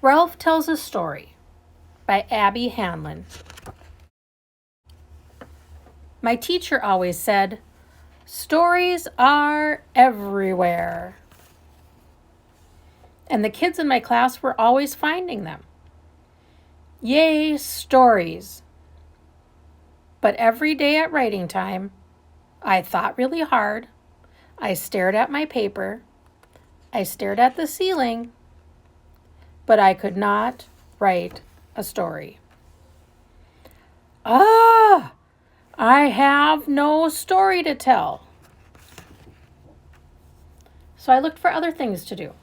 Ralph Tells a Story by Abby Hanlon. My teacher always said, "Stories are everywhere." And the kids in my class were always finding them. Yay, stories. But every day at writing time, I thought really hard. I stared at my paper. I stared at the ceiling. But I could not write a story. I have no story to tell. So I looked for other things to do.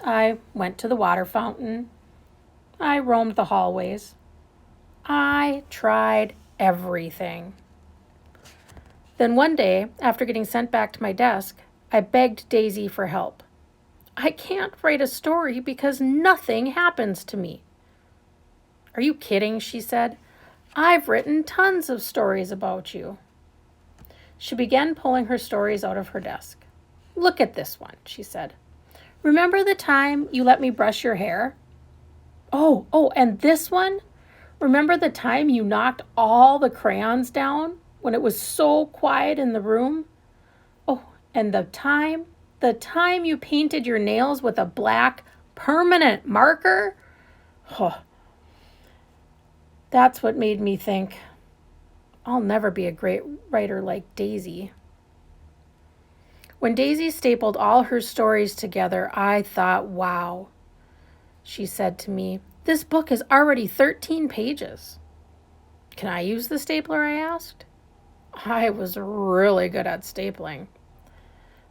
I went to the water fountain. I roamed the hallways. I tried everything. Then one day, after getting sent back to my desk, I begged Daisy for help. I can't write a story because nothing happens to me. "Are you kidding?" she said. "I've written tons of stories about you." She began pulling her stories out of her desk. "Look at this one," she said. "Remember the time you let me brush your hair? Oh, and this one? Remember the time you knocked all the crayons down when it was so quiet in the room? Oh, and the time you painted your nails with a black permanent marker?" Oh, that's what made me think, I'll never be a great writer like Daisy. When Daisy stapled all her stories together, I thought, wow. She said to me, "This book is already 13 pages. Can I use the stapler?" I asked. I was really good at stapling.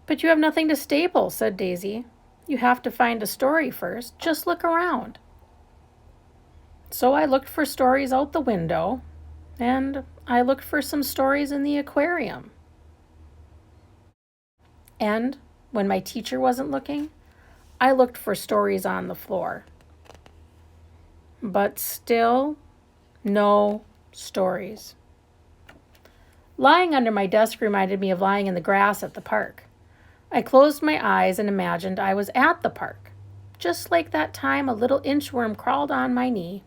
"But you have nothing to staple," said Daisy. "You have to find a story first. Just look around." So I looked for stories out the window, and I looked for some stories in the aquarium. And when my teacher wasn't looking, I looked for stories on the floor. But still, no stories. Lying under my desk reminded me of lying in the grass at the park. I closed my eyes and imagined I was at the park, just like that time a little inchworm crawled on my knee.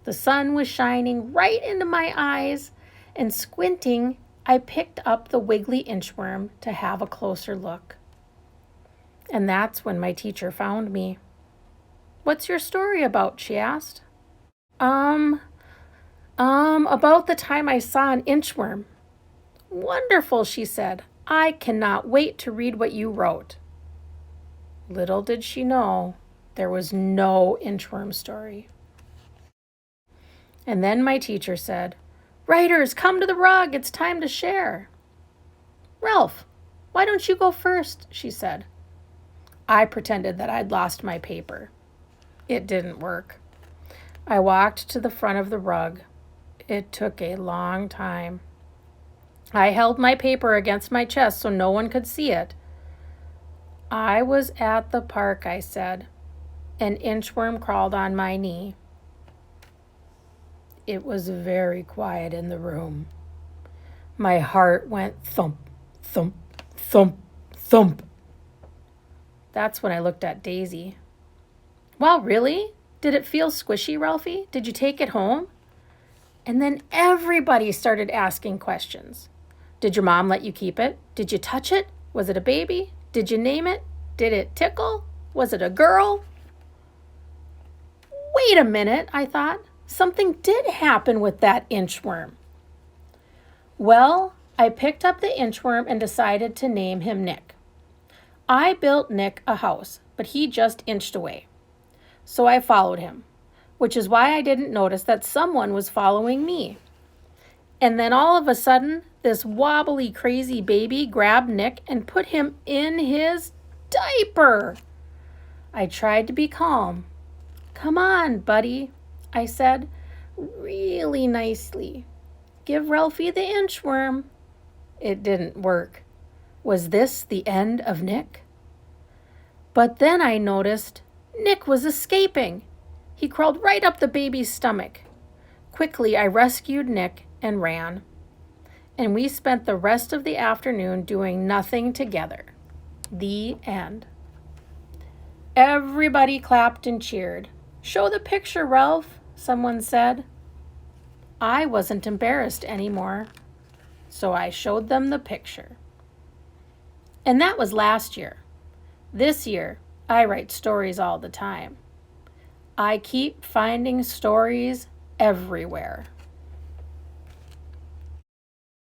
The sun was shining right into my eyes, and squinting, I picked up the wiggly inchworm to have a closer look. And that's when my teacher found me. "What's your story about?" she asked. About the time I saw an inchworm." "Wonderful," she said. "I cannot wait to read what you wrote." Little did she know, there was no inchworm story. And then my teacher said, "Writers, come to the rug. It's time to share." "Ralph, why don't you go first?" she said. I pretended that I'd lost my paper. It didn't work. I walked to the front of the rug. It took a long time. I held my paper against my chest so no one could see it. "I was at the park," I said. "An inchworm crawled on my knee." It was very quiet in the room. My heart went thump, thump, thump, thump. That's when I looked at Daisy. "Wow, really? Did it feel squishy, Ralphie? Did you take it home?" And then everybody started asking questions. "Did your mom let you keep it? Did you touch it? Was it a baby? Did you name it? Did it tickle? Was it a girl?" Wait a minute, I thought. Something did happen with that inchworm. Well, I picked up the inchworm and decided to name him Nick. I built Nick a house, but he just inched away. So I followed him, which is why I didn't notice that someone was following me. And then all of a sudden, this wobbly, crazy baby grabbed Nick and put him in his diaper. I tried to be calm. "Come on, buddy," I said, really nicely. "Give Ralphie the inchworm." It didn't work. Was this the end of Nick? But then I noticed Nick was escaping. He crawled right up the baby's stomach. Quickly, I rescued Nick and ran. And we spent the rest of the afternoon doing nothing together. The end. Everybody clapped and cheered. "Show the picture, Ralph," someone said. I wasn't embarrassed anymore, so I showed them the picture. And that was last year. This year, I write stories all the time. I keep finding stories everywhere.